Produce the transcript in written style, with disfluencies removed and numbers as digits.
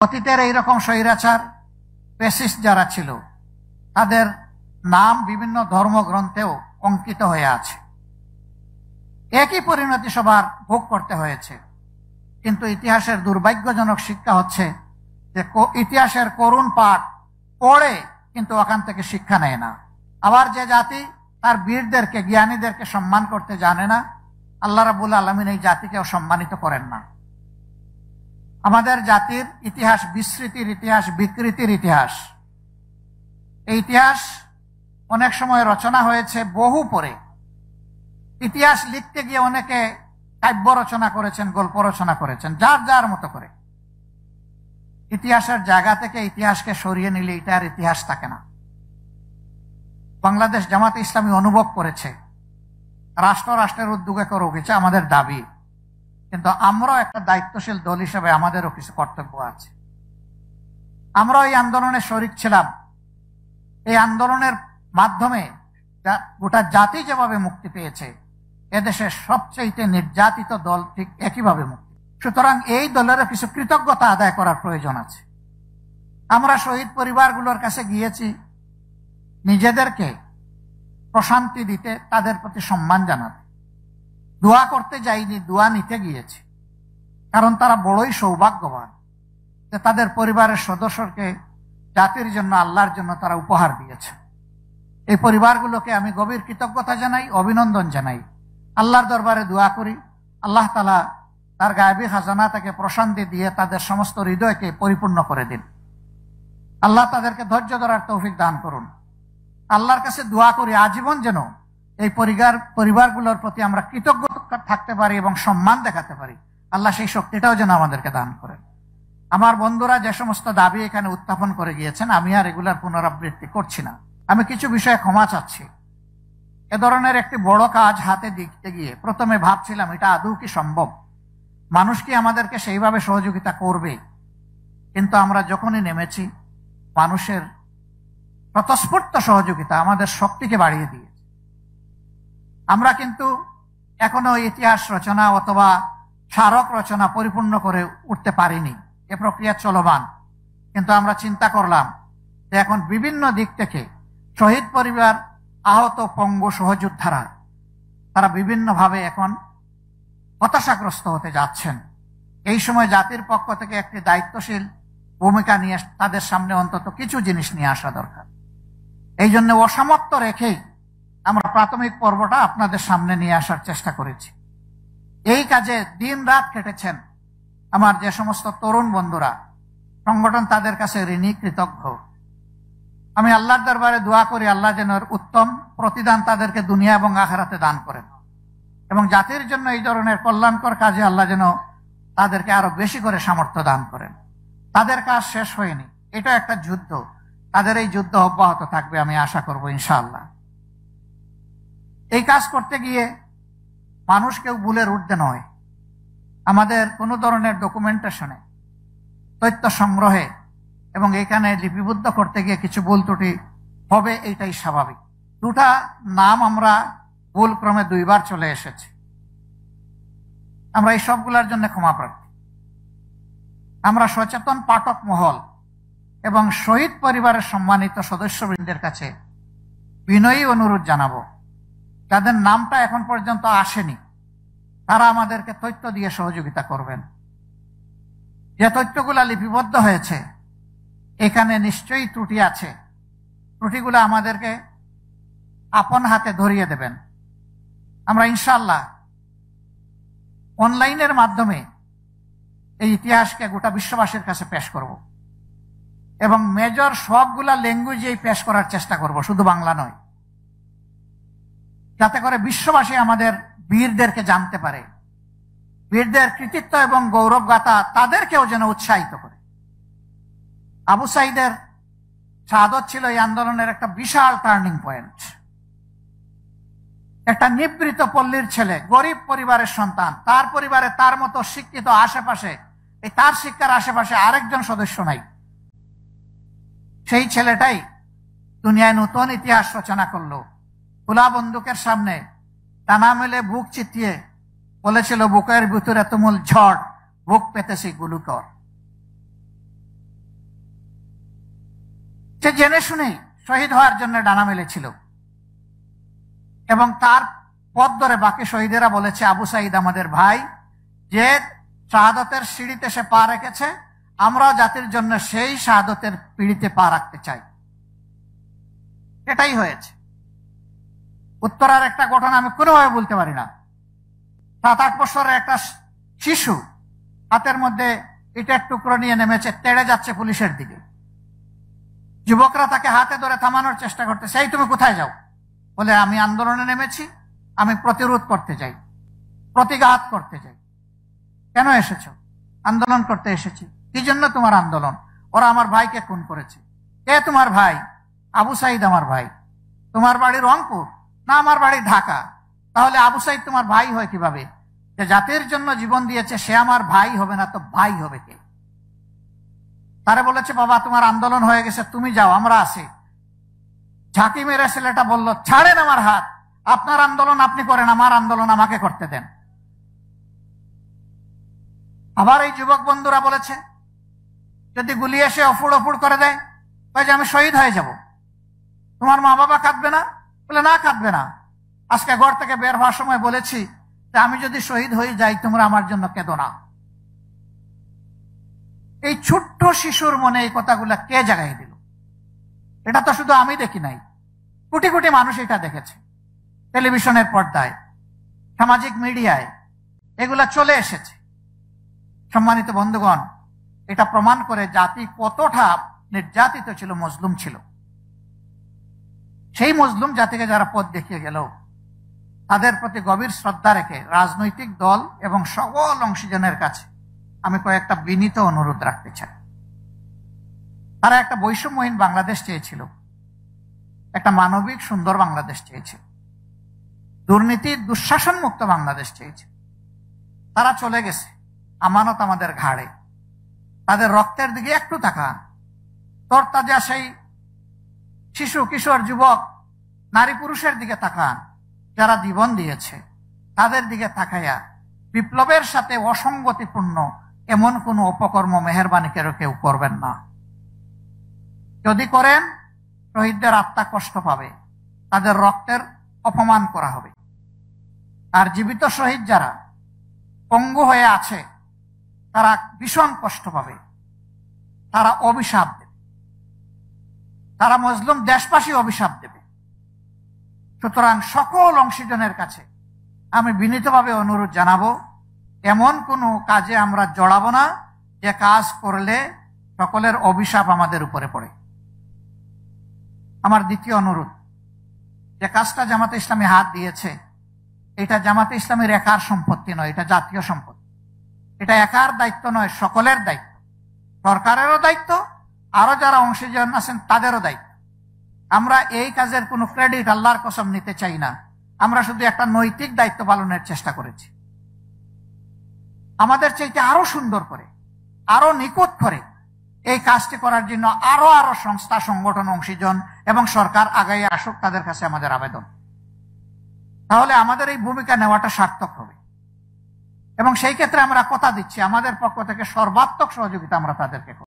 অতীতের এইরকম স্বৈরাচার ফ্যাসিস্ট যারা ছিল তাদের নাম বিভিন্ন ধর্মগ্রন্থেও অঙ্কিত হয়ে আছে। একই পরিণতি সবার ভোগ করতে হয়েছে। কিন্তু ইতিহাসের দুর্ভাগ্যজনক শিক্ষা হচ্ছে যে ইতিহাসের করুণ পাঠ পড়ে কিন্তু ওখান থেকে শিক্ষা নেয় না। আবার যে জাতি তার বীরদেরকে, জ্ঞানীদেরকে সম্মান করতে জানে না, আল্লাহ রাব্বুল আলামিন এই জাতিকেও সম্মানিত করেন না। আমাদের জাতির ইতিহাস বিস্মৃতির ইতিহাস, বিকৃতির ইতিহাস। এই ইতিহাস অনেক সময় রচনা হয়েছে বহু পরে। ইতিহাস লিখতে গিয়ে অনেকে কাব্য রচনা করেছেন, গল্প রচনা করেছেন, যার যার মতো করে। ইতিহাসের জায়গা থেকে ইতিহাসকে সরিয়ে নিলে এটা আর ইতিহাস থাকে না। বাংলাদেশ জামাতে ইসলামী অনুভব করেছে রাষ্ট্রের উদ্যোগে করে উঠেছে আমাদের দাবি, কিন্তু আমরাও একটা দায়িত্বশীল দল হিসেবে আমাদেরও কিছু কর্তব্য আছে। আমরা এই আন্দোলনে শরিক ছিলাম। এই আন্দোলনের মাধ্যমে গোটা জাতি যেভাবে মুক্তি পেয়েছে, এদেশের সবচেয়ে নির্যাতিত দল ঠিক একইভাবে মুক্তি। সুতরাং এই দলেরও কিছু কৃতজ্ঞতা আদায় করার প্রয়োজন আছে। আমরা শহীদ পরিবারগুলোর কাছে গিয়েছি নিজেদেরকে প্রশান্তি দিতে, তাদের প্রতি সম্মান জানাতে। দোয়া করতে যাইনি, দোয়া নিতে গিয়েছি। কারণ তারা বড়ই সৌভাগ্যবান যে তাদের পরিবারের সদস্যকে জাতির জন্য, আল্লাহর জন্য তারা উপহার দিয়েছে। এই পরিবারগুলোকে আমি গভীর কৃতজ্ঞতা জানাই, অভিনন্দন জানাই। আল্লাহর দরবারে দোয়া করি আল্লাহ তাআলা তার গায়েবী খাজানা থেকে প্রশান্তি দিয়ে তাদের সমস্ত হৃদয়কে পরিপূর্ণ করে দিন। আল্লাহ তাদেরকে ধৈর্য ধরার তৌফিক দান করুন। আল্লাহর কাছে দোয়া করি আজীবন যেন এই পরিবারগুলোর প্রতি আমরা কৃতজ্ঞ থাকতে পারি এবং সম্মান দেখাতে পারি। আল্লাহ সেই শক্তিটাও যেন আমাদেরকে দান করেন। আমার বন্ধুরা যে সমস্ত দাবি এখানে উত্থাপন করে গিয়েছেন, আমি আর এগুলার পুনরাবৃত্তি করছি না। আমি কিছু বিষয়ে ক্ষমা চাচ্ছি। এ ধরনের একটি বড় কাজ হাতে দিতে গিয়ে প্রথমে ভাবছিলাম এটা আদৌ কি সম্ভব, মানুষ কি আমাদেরকে সেইভাবে সহযোগিতা করবে। কিন্তু আমরা যখনই নেমেছি, মানুষের স্বতঃস্ফূর্ত সহযোগিতা আমাদের শক্তিকে বাড়িয়ে দিয়েছে। আমরা কিন্তু এখনো ইতিহাস রচনা অথবা স্মারক রচনা পরিপূর্ণ করে উঠতে পারিনি, এ প্রক্রিয়া চলমান। কিন্তু আমরা চিন্তা করলাম যে এখন বিভিন্ন দিক থেকে শহীদ পরিবার, আহত, পঙ্গু সহযোদ্ধারা তারা বিভিন্নভাবে এখন হতাশাগ্রস্ত হতে যাচ্ছেন। এই সময় জাতির পক্ষ থেকে একটি দায়িত্বশীল ভূমিকা নিয়ে তাদের সামনে অন্তত কিছু জিনিস নিয়ে আসা দরকার। এই জন্য অসামর্থ্য রেখেই আমরা প্রাথমিক পর্বটা আপনাদের সামনে নিয়ে আসার চেষ্টা করেছি। এই কাজে দিন রাত কেটেছেন আমার যে সমস্ত তরুণ বন্ধুরা, সংগঠন তাদের কাছে ঋণী, কৃতজ্ঞ। আমি আল্লাহর দরবারে দোয়া করি আল্লাহ যেন উত্তম প্রতিদান তাদেরকে দুনিয়া এবং আখিরাতে দান করেন, এবং জাতির জন্য এই ধরনের কল্যাণকর কাজে আল্লাহ যেন তাদেরকে আরো বেশি করে সামর্থ্য দান করেন। তাদের কাজ শেষ হয়নি, এটা একটা যুদ্ধ। তাদের এই যুদ্ধ অব্যাহত থাকবে, আমি আশা করব ইনশাআল্লাহ। এই কাজ করতে গিয়ে মানুষ কেউ ভুলের ঊর্ধ্বে নয়। আমাদের কোনো ধরনের ডকুমেন্টেশনে, তথ্য সংগ্রহে এবং এখানে লিপিবদ্ধ করতে গিয়ে কিছু ভুল ত্রুটি হবে, এইটাই স্বাভাবিক। দুটা নাম আমরা ভুল ক্রমে 2 বার চলে এসেছে। আমরা এই সবগুলোর জন্য ক্ষমা প্রার্থী। আমরা সচেতন পাঠক মহল এবং শহীদ পরিবারের সম্মানিত সদস্যবৃন্দের কাছে বিনয়ী অনুরোধ জানাবো, যাদের নামটা এখন পর্যন্ত আসেনি তারা আমাদেরকে তথ্য দিয়ে সহযোগিতা করবেন। যে তথ্যগুলা লিপিবদ্ধ হয়েছে এখানে নিশ্চয়ই ত্রুটি আছে, ত্রুটিগুলো আমাদেরকে আপন হাতে ধরিয়ে দেবেন। আমরা ইনশাআল্লাহ অনলাইনের মাধ্যমে এই ইতিহাসকে গোটা বিশ্ববাসীর কাছে পেশ করব, এবং মেজর সবগুলা ল্যাঙ্গুয়েজেই পেশ করার চেষ্টা করব, শুধু বাংলা নয়, যাতে করে বিশ্ববাসী আমাদের বীরদেরকে জানতে পারে, বীরদের কৃতিত্ব এবং গৌরব গাথা তাদেরকেও যেন উৎসাহিত করে। আবু সাইদের শাহাদত ছিল এই আন্দোলনের একটা বিশাল টার্নিং পয়েন্ট। একটা নিবৃত পল্লীর ছেলে, গরিব পরিবারের সন্তান, তার পরিবারে তার মতো শিক্ষিত আশেপাশে, এই তার শিক্ষার আশেপাশে আরেকজন সদস্য নাই। সেই ছেলেটাই দুনিয়ায় নতুন ইতিহাস রচনা করলো। খোলা বন্দুকের সামনে টানা মেলে বুক চিতিয়ে বলেছিল, বুকের ভিতরে তুমুল ঝড়, বুক পেতেছি গুলুকর। সে জেনে শুনেই শহীদ হওয়ার জন্য ডানা মেলেছিল এবং তার পথ ধরে বাকি শহীদেরা বলেছে আবু সাঈদ আমাদের ভাই, যে শাহাদতের সিঁড়িতে সে পা রেখেছে, আমরাও জাতির জন্য সেই শাহাদতের পিঁড়িতে পা রাখতে চাই। এটাই হয়েছে। উত্তরার একটা ঘটনা আমি কোনোভাবে বলতে পারি না। 7-8 বছরের একটা শিশু হাতের মধ্যে ইটের টুকরো নিয়ে নেমেছে, তেড়ে যাচ্ছে পুলিশের দিকে। যুবকরা তাকে হাতে ধরে থামানোর চেষ্টা করতে, সেই তুমি কোথায় যাও? বলে আমি আন্দোলনে নেমেছি, আমি প্রতিরোধ করতে চাই, প্রতিঘাত করতে চাই। কেন এসেছো? আন্দোলন করতে এসেছি। কি জন্য তোমার আন্দোলন? ওরা আমার ভাইকে খুন করেছে। কে তোমার ভাই? আবু সাঈদ আমার ভাই। তোমার বাড়ি রংপুর? না, আমার বাড়ি ঢাকা। তাহলে আবু সাঈদ তোমার ভাই হয় কিভাবে? যে জাতির জন্য জীবন দিয়েছে সে আমার ভাই হবে না তো ভাই হবে কে? তারে বলেছে বাবা তোমার আন্দোলন হয়ে গেছে, তুমি যাও, আমরা আছি। ঝাঁকি মেরে ছেলেটা বলল ছাড়েন আমার হাত, আপনার আন্দোলন আপনি করেন, আমার আন্দোলন আমাকে করতে দেন। আবার এই যুবক বন্ধুরা বলেছে যদি গুলি এসে অফুড় অফুড় করে দেয়, যে আমি শহীদ হয়ে যাব, তোমার মা বাবা কাঁদবে না? বলে না, কাঁদবে না। আজকে ঘর থেকে বের হওয়ার সময় বলেছি যে আমি যদি শহীদ হয়ে যাই তোমরা আমার জন্য কেঁদো না। এই ছোট্ট শিশুর মনে এই কথাগুলা কে জাগাই দিল? এটা তো শুধু আমি দেখি নাই, কোটি কোটি মানুষ এটা দেখেছে। টেলিভিশনের পর্দায়, সামাজিক মিডিয়ায় এগুলা চলে এসেছে। সম্মানিত বন্ধুগণ, এটা প্রমাণ করে জাতি কতটা নির্যাতিত ছিল, মজলুম ছিল। সেই মজলুম জাতিকে যারা পথ দেখিয়ে গেল, তাদের প্রতি গভীর শ্রদ্ধা রেখে রাজনৈতিক দল এবং সকল অংশীজনের কাছে আমি কয়েকটা বিনীত অনুরোধ রাখতে চাই। তারা একটা বৈষম্যহীন বাংলাদেশ চেয়েছিল, একটা মানবিক সুন্দর বাংলাদেশ চেয়েছিল, দুর্নীতি দুঃশাসন মুক্ত বাংলাদেশ চেয়েছিল। তারা চলে গেছে, আমানত আমাদের ঘাড়ে। তাদের রক্তের দিকে একটু তাকান। তরতাজা সেই শিশু, কিশোর, যুবক, নারী পুরুষের দিকে তাকান যারা জীবন দিয়েছে। তাদের দিকে তাকাইয়া বিপ্লবের সাথে অসঙ্গতিপূর্ণ এমন কোন অপকর্ম মেহেরবানি কেউ করবেন না। যদি করেন শহীদদের আত্মা কষ্ট পাবে, তাদের রক্তের অপমান করা হবে। আর জীবিত শহীদ যারা পঙ্গু হয়ে আছে তারা ভীষণ কষ্ট পাবে, তারা অভিশাপ দেবে, তারা মজলুম দেশবাসী অভিশাপ দেবে। সুতরাং সকল অংশীজনের কাছে আমি বিনীতভাবে অনুরোধ জানাবো, এমন কোনো কাজে আমরা জড়াবো না যে কাজ করলে সকলের অভিশাপ আমাদের উপরে পড়ে। আমার দ্বিতীয় অনুরোধ, যে কাজটা জামাতে ইসলামী হাত দিয়েছে, এটা জামাতে ইসলামীর একার সম্পত্তি নয়, এটা জাতীয় সম্পত্তি। এটা একার দায়িত্ব নয়, সকলের দায়িত্ব, সরকারেরও দায়িত্ব, আরো যারা অংশীজন আছেন তাদেরও দায়িত্ব। আমরা এই কাজের কোনো ক্রেডিট আল্লাহর কসম নিতে চাই না। আমরা শুধু একটা নৈতিক দায়িত্ব পালনের চেষ্টা করেছি। আমাদের চাইতে আরো সুন্দর করে, আরো নিখুঁত করে এই কাজটি করার জন্য আরো আরো সংস্থা, সংগঠন, অংশীজন এবং সরকার আগাইয়ে আসুক, তাদের কাছে আমাদের আবেদন। তাহলে আমাদের এই ভূমিকা নেওয়াটা সার্থক হবে এবং সেই ক্ষেত্রে আমরা কথা দিচ্ছি আমাদের পক্ষ থেকে সর্বাত্মক সহযোগিতা আমরা তাদেরকে